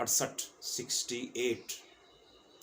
68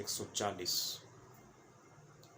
140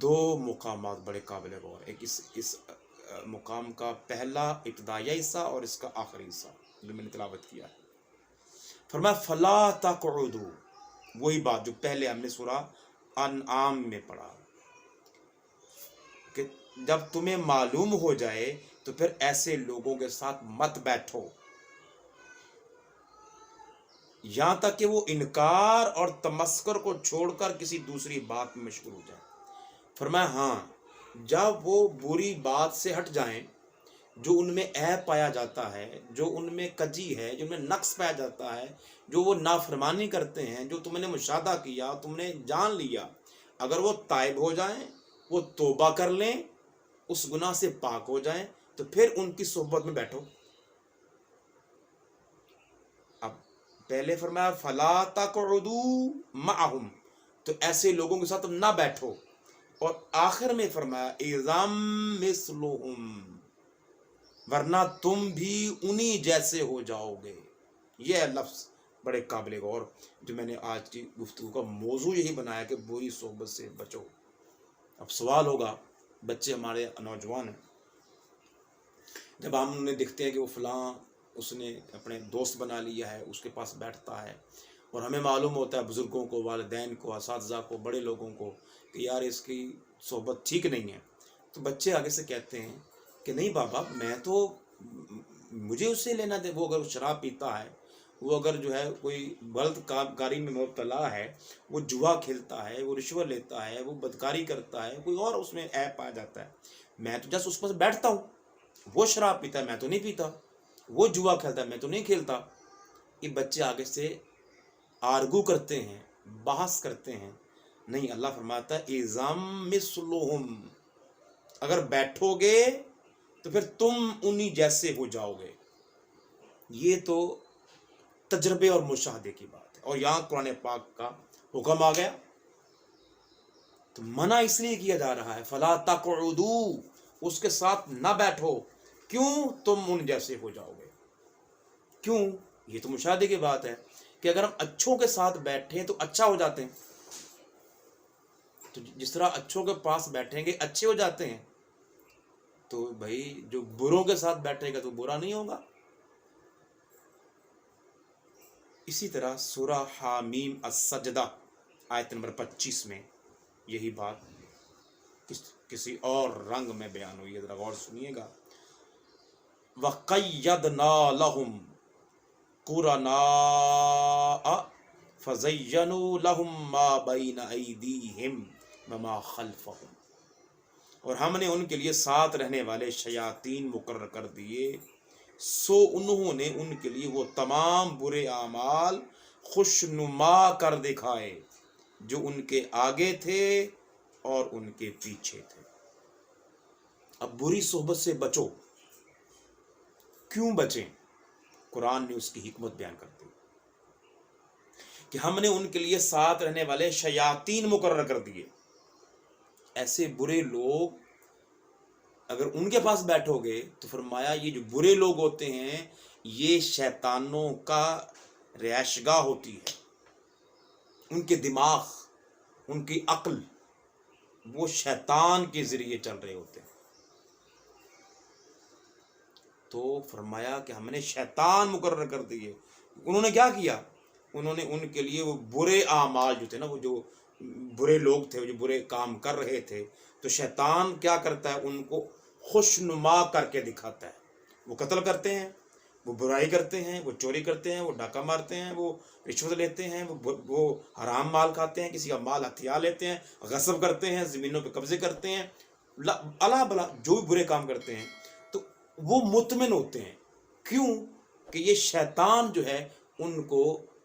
دو مقامات بڑے قابل غور، ایک اس مقام کا پہلا ابتدائی حصہ اور اس کا آخری حصہ جو میں نے تلاوت کیا ہے۔ فرمایا فلا تقعدوا، وہی بات جو پہلے ہم نے سورہ انعام میں پڑھا کہ جب تمہیں معلوم ہو جائے تو پھر ایسے لوگوں کے ساتھ مت بیٹھو یہاں تک کہ وہ انکار اور تمسکر کو چھوڑ کر کسی دوسری بات میں مشغول ہو جائے۔ فرمایا ہاں، جب وہ بری بات سے ہٹ جائیں جو ان میں عیب پایا جاتا ہے، جو ان میں کجی ہے، جو ان میں نقص پایا جاتا ہے، جو وہ نافرمانی کرتے ہیں، جو تم نے مشاہدہ کیا، تم نے جان لیا، اگر وہ تائب ہو جائیں، وہ توبہ کر لیں، اس گناہ سے پاک ہو جائیں، تو پھر ان کی صحبت میں بیٹھو۔ اب پہلے فرمایا فلا تقعدوا معهم، تو ایسے لوگوں کے ساتھ نہ بیٹھو، اور آخر میں فرمایا اذا مثلهم، ورنہ تم بھی انہی جیسے ہو جاؤ گے۔ یہ لفظ بڑے قابل غور جو میں نے آج کی گفتگو کا موضوع یہی بنایا کہ بری صحبت سے بچو۔ اب سوال ہوگا، بچے ہمارے نوجوان ہیں، جب ہم انہیں دیکھتے ہیں کہ وہ فلاں اس نے اپنے دوست بنا لیا ہے، اس کے پاس بیٹھتا ہے، اور ہمیں معلوم ہوتا ہے بزرگوں کو، والدین کو، اساتذہ کو، بڑے لوگوں کو کہ یار اس کی صحبت ٹھیک نہیں ہے، تو بچے آگے سے کہتے ہیں کہ نہیں بابا، میں تو مجھے اس سے لینا دے، وہ اگر شراب پیتا ہے، وہ اگر جو ہے کوئی غلط کاری میں مبتلا ہے، وہ جوا کھیلتا ہے، وہ رشوت لیتا ہے، وہ بدکاری کرتا ہے، کوئی اور اس میں عیب پایا جاتا ہے، میں تو جس اس پر بیٹھتا ہوں، وہ شراب پیتا ہے میں تو نہیں پیتا، وہ جوا کھیلتا ہے میں تو نہیں کھیلتا۔ یہ بچے آگے سے آرگو کرتے ہیں، بحث کرتے ہیں۔ نہیں، اللہ فرماتا ہے اِذَا مِثْلُهُمْ، اگر بیٹھو گے تو پھر تم انہی جیسے ہو جاؤ گے۔ یہ تو تجربے اور مشاہدے کی بات ہے، اور یہاں قرآن پاک کا حکم آ گیا تو منع اس لیے کیا جا رہا ہے فلا تقعدوا، اس کے ساتھ نہ بیٹھو، کیوں؟ تم ان جیسے ہو جاؤ گے۔ کیوں؟ یہ تو مشاہدے کی بات ہے کہ اگر ہم اچھوں کے ساتھ بیٹھیں تو اچھا ہو جاتے ہیں، تو جس طرح اچھوں کے پاس بیٹھیں گے اچھے ہو جاتے ہیں، تو بھائی جو بروں کے ساتھ بیٹھے گا تو برا نہیں ہوگا۔ اسی طرح سورہ حامیم السجدہ آیت نمبر 25 میں یہی بات کسی اور رنگ میں بیان ہوئی ہے، ذرا غور سنیے گا۔ وَقَيَّدْنَا لَهُمْ قُرَنَاءَ فَزَيَّنُوا لَهُمْ مَا بَيْنَ أَيْدِيهِمْ وَمَا خَلْفَهُمْ، اور ہم نے ان کے لیے ساتھ رہنے والے شیاطین مقرر کر دیے، سو انہوں نے ان کے لیے وہ تمام برے اعمال خوشنما کر دکھائے جو ان کے آگے تھے اور ان کے پیچھے تھے۔ اب بری صحبت سے بچو، کیوں بچیں؟ قرآن نے اس کی حکمت بیان کر دی کہ ہم نے ان کے لیے ساتھ رہنے والے شیاطین مقرر کر دیے۔ ایسے برے لوگ اگر ان کے پاس بیٹھو گے تو فرمایا یہ جو برے لوگ ہوتے ہیں یہ شیطانوں کا رہائش گاہ ہوتی ہے، ان کے دماغ، ان کی عقل وہ شیطان کے ذریعے چل رہے ہوتے ہیں۔ تو فرمایا کہ ہم نے شیطان مقرر کر دیے۔ انہوں نے کیا کیا؟ انہوں نے ان کے لیے وہ برے اعمال جو تھے نا، وہ جو برے لوگ تھے، جو برے کام کر رہے تھے، تو شیطان کیا کرتا ہے؟ ان کو خوشنما کر کے دکھاتا ہے۔ وہ قتل کرتے ہیں، وہ برائی کرتے ہیں، وہ چوری کرتے ہیں، وہ ڈاکہ مارتے ہیں، وہ رشوت لیتے ہیں، وہ حرام مال کھاتے ہیں، کسی کا مال ہتھیا لیتے ہیں، غصب کرتے ہیں، زمینوں پہ قبضے کرتے ہیں، اللہ بلا جو بھی برے کام کرتے ہیں، تو وہ مطمئن ہوتے ہیں۔ کیوں؟ کہ یہ شیطان جو ہے ان کو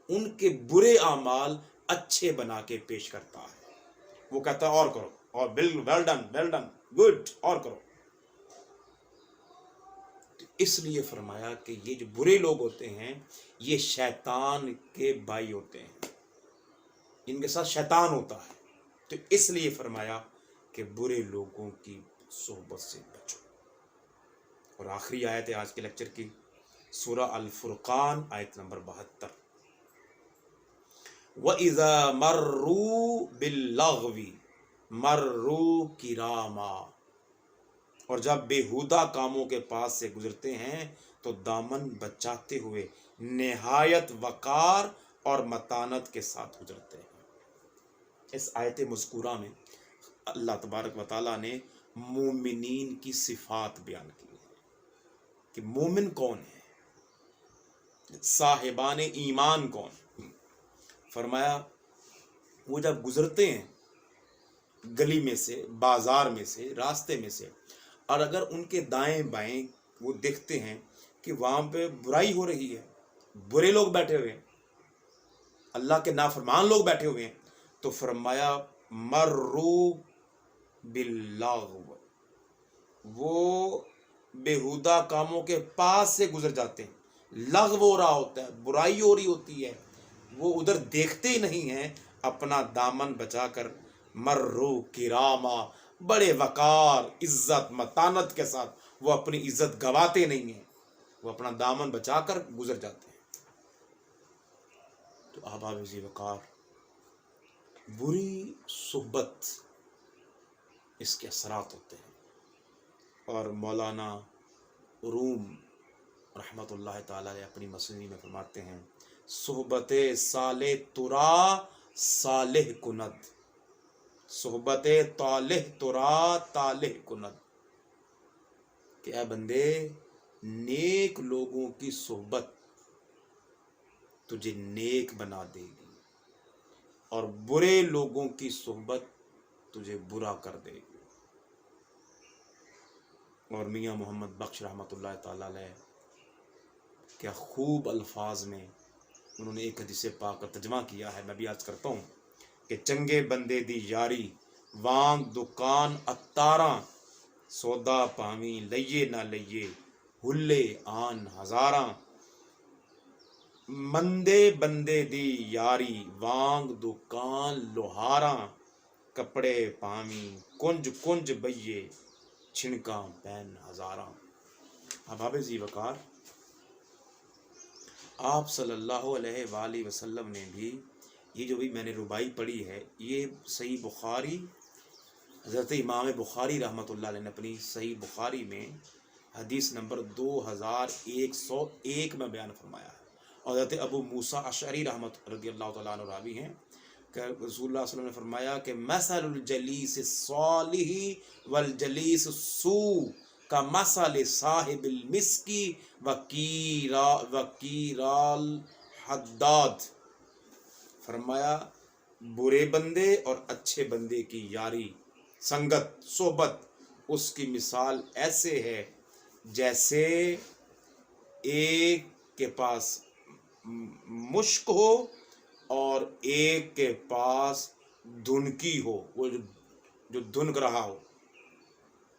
ان کے برے اعمال اچھے بنا کے پیش کرتا ہے۔ وہ کہتا ہے اور کرو، اور ویل ڈن گڈ، اور کرو۔ اس لیے فرمایا کہ یہ جو برے لوگ ہوتے ہیں یہ شیطان کے بھائی ہوتے ہیں، ان کے ساتھ شیطان ہوتا ہے، تو اس لیے فرمایا کہ برے لوگوں کی صحبت سے بچو۔ اور آخری آیت ہے آج کے لیکچر کی، سورہ الفرقان آیت نمبر 72۔ وَإِذَا مَرُّوا بِاللَّغْوِ، مروا کراما، اور جب بیہودہ کاموں کے پاس سے گزرتے ہیں تو دامن بچاتے ہوئے نہایت وقار اور متانت کے ساتھ گزرتے ہیں۔ اس آیت مذکورہ میں اللہ تبارک و تعالیٰ نے مومنین کی صفات بیان کی ہے کہ مومن کون ہے، صاحبان ایمان کون۔ فرمایا وہ جب گزرتے ہیں گلی میں سے، بازار میں سے، راستے میں سے، اور اگر ان کے دائیں بائیں وہ دیکھتے ہیں کہ وہاں پہ برائی ہو رہی ہے، برے لوگ بیٹھے ہوئے ہیں، اللہ کے نافرمان لوگ بیٹھے ہوئے ہیں، تو فرمایا مروا باللغو، وہ بیہودہ کاموں کے پاس سے گزر جاتے ہیں۔ لغو ہو رہا ہوتا ہے، برائی ہو رہی ہوتی ہے، وہ ادھر دیکھتے ہی نہیں ہیں، اپنا دامن بچا کر مروا کراما، بڑے وقار، عزت، متانت کے ساتھ، وہ اپنی عزت گواتے نہیں ہیں، وہ اپنا دامن بچا کر گزر جاتے ہیں۔ تو احباب ذی وقار، بری صحبت اس کے اثرات ہوتے ہیں، اور مولانا روم رحمۃ اللہ تعالی علیہ اپنی مثنوی میں فرماتے ہیں صحبت صالح ترا صالح کند، صحبت طالح ترا طالح کند، کہ اے بندے نیک لوگوں کی صحبت تجھے نیک بنا دے گی، اور برے لوگوں کی صحبت تجھے برا کر دے گی۔ اور میاں محمد بخش رحمۃ اللہ تعالی علیہ کیا خوب الفاظ میں انہوں نے ایک حدیث پاک کا ترجمہ کیا ہے، میں بھی عرض کرتا ہوں کہ چنگے بندے دی یاری وانگ دکان اتاراں، سودا پاویں لئیے نہ لئیے ہلے آن ہزاراں، مندے بندے دی یاری وانگ دکان لوہاراں، کپڑے پاویں کنج کنج بئیے چھنکاں پین ہزاراں۔ احباب ذی وقار، آپ صلی اللہ علیہ وآلہ وسلم نے بھی یہ جو بھی میں نے ربائی پڑھی ہے، یہ صحیح بخاری، حضرت امام بخاری رحمۃ اللہ علیہ نے اپنی صحیح بخاری میں حدیث نمبر 2101 میں بیان فرمایا ہے، اور حضرت ابو موسیٰ اشعری رحمۃ رضی اللہ تعالیٰ عنہ راوی ہیں کہ رسول اللہ صلی اللہ علیہ وسلم نے فرمایا کہ مثل الجلیس الصالح والجلیس السوء کا مثل صاحب المسکی وکیرال حداد، فرمایا برے بندے اور اچھے بندے کی یاری، سنگت، صحبت، اس کی مثال ایسے ہے جیسے ایک کے پاس مشک ہو اور ایک کے پاس دھنکی ہو، وہ جو دھنک رہا ہو۔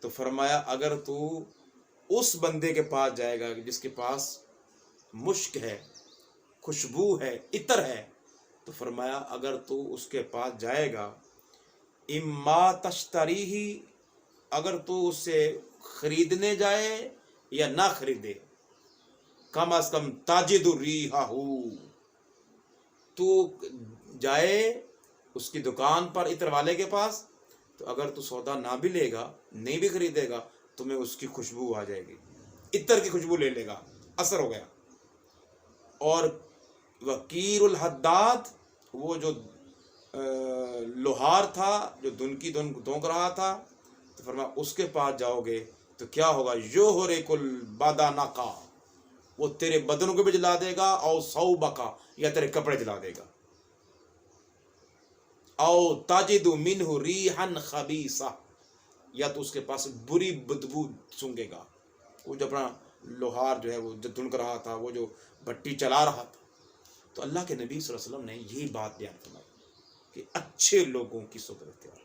تو فرمایا اگر تو اس بندے کے پاس جائے گا جس کے پاس مشک ہے، خوشبو ہے، عطر ہے، تو فرمایا اگر تو اس کے پاس جائے گا، اما تشتری ہی، اگر تو اس سے خریدنے جائے یا نہ خریدے، کم از کم تاجد ریحہ، تو جائے اس کی دکان پر عطر والے کے پاس، تو اگر تو سودا نہ بھی لے گا، نہیں بھی خریدے گا، تمہیں اس کی خوشبو آ جائے گی، عطر کی خوشبو لے لے گا، اثر ہو گیا۔ اور وکیر الحداد، وہ جو لوہار تھا جو دھنکی دھونک رہا تھا، تو فرمایا اس کے پاس جاؤ گے تو کیا ہوگا، یحرق البدنک، وہ تیرے بدن کو بھی جلا دے گا، او ثوبک، یا تیرے کپڑے جلا دے گا، او تجد منہ ریحا خبیثہ، یا تو اس کے پاس بری بدبو سونگے گا۔ وہ جو اپنا لوہار جو ہے وہ جو دھنک رہا تھا، وہ جو بھٹی چلا رہا تھا، تو اللہ کے نبی صلی اللہ علیہ وسلم نے یہی بات بیان فرمائی کہ اچھے لوگوں کی صحبت اختیار۔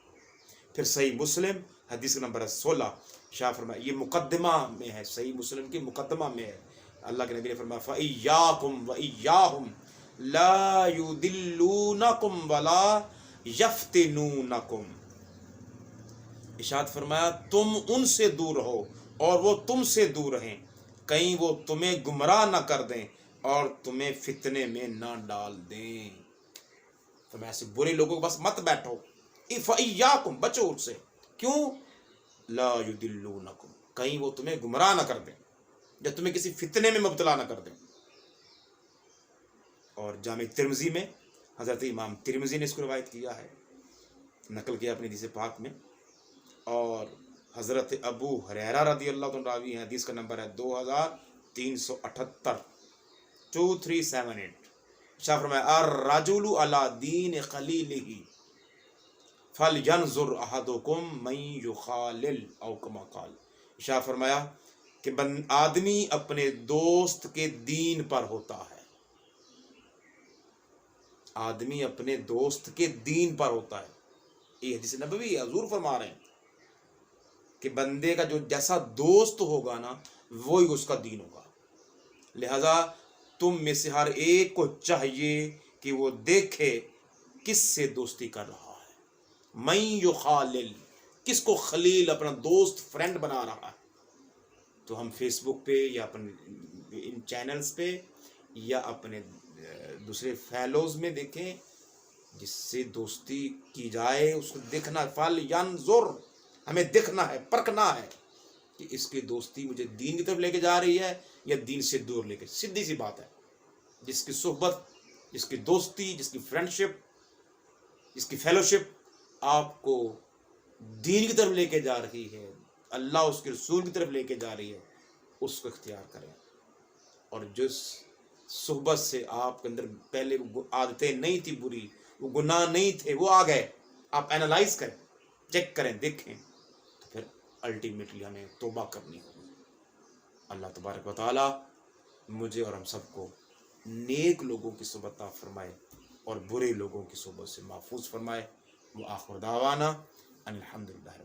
پھر صحیح مسلم حدیث نمبر 16 شاہ فرمایا، یہ مقدمہ میں ہے، صحیح مسلم کی مقدمہ میں ہے، اللہ کے نبی نے فرمایا فَإِيَّاكُمْ وَإِيَّاهُمْ لَا يُضِلُّونَكُمْ وَلَا يَفْتِنُونَكُمْ، ارشاد فرمایا تم ان سے دور رہو اور وہ تم سے دور رہیں، کہیں وہ تمہیں گمراہ نہ کر دیں اور تمہیں فتنے میں نہ ڈال دیں۔ فرمایا ایسے برے لوگوں کے پاس مت بیٹھو، فَإِيَّاكُمْ، بچو ان سے، کیوں؟ لا یدلونکم، کہیں وہ تمہیں گمراہ نہ کر دیں یا تمہیں کسی فتنے میں مبتلا نہ کر دیں۔ اور جامع ترمذی میں حضرت امام ترمذی نے اس کو روایت کیا ہے، نقل کیا اپنی حدیث پاک میں، اور حضرت ابو ہریرہ رضی اللہ عنہ راوی ہیں، حدیث کا نمبر ہے 2378، 2378۔ شاہ فرمایا الرجل علی دین خلیلہ فلینظر احدکم من یخالل، او کما قال۔ شاہ فرمایا کہ آدمی اپنے دوست کے دین پر ہوتا ہے، آدمی اپنے دوست کے دین پر ہوتا ہے۔ یہ حدیث نبوی ہے، حضور فرما رہے ہیں کہ بندے کا جو جیسا دوست ہوگا نا وہی اس کا دین ہوگا۔ لہذا تم میں سے ہر ایک کو چاہیے کہ وہ دیکھے کس سے دوستی کر رہا ہے، من یخالل، کس کو خلیل اپنا دوست فرینڈ بنا رہا ہے۔ تو ہم فیس بک پہ یا اپنے ان چینلز پہ یا اپنے دوسرے فیلوز میں دیکھیں جس سے دوستی کی جائے، اس کو دیکھنا ہے، فلینظر، ہمیں دیکھنا ہے، پرکھنا ہے کہ اس کی دوستی مجھے دین کی طرف لے کے جا رہی ہے یا دین سے دور لے کے۔ سیدھی سی بات ہے، جس کی صحبت، جس کی دوستی، جس کی فرینڈشپ، جس کی فیلوشپ آپ کو دین کی طرف لے کے جا رہی ہے، اللہ اس کے رسول کی طرف لے کے جا رہی ہے، اس کو اختیار کریں۔ اور جس صحبت سے آپ کے اندر پہلے عادتیں نہیں تھی بری، وہ گناہ نہیں تھے، وہ آ گئے، آپ اینالائز کریں، چیک کریں، دیکھیں، تو پھر الٹیمیٹلی ہمیں توبہ کرنی ہوگی۔ اللہ تبارک و تعالی مجھے اور ہم سب کو نیک لوگوں کی صحبت عطا فرمائے اور برے لوگوں کی صحبت سے محفوظ فرمائے۔ وآخر دعوانا ان الحمدللہ۔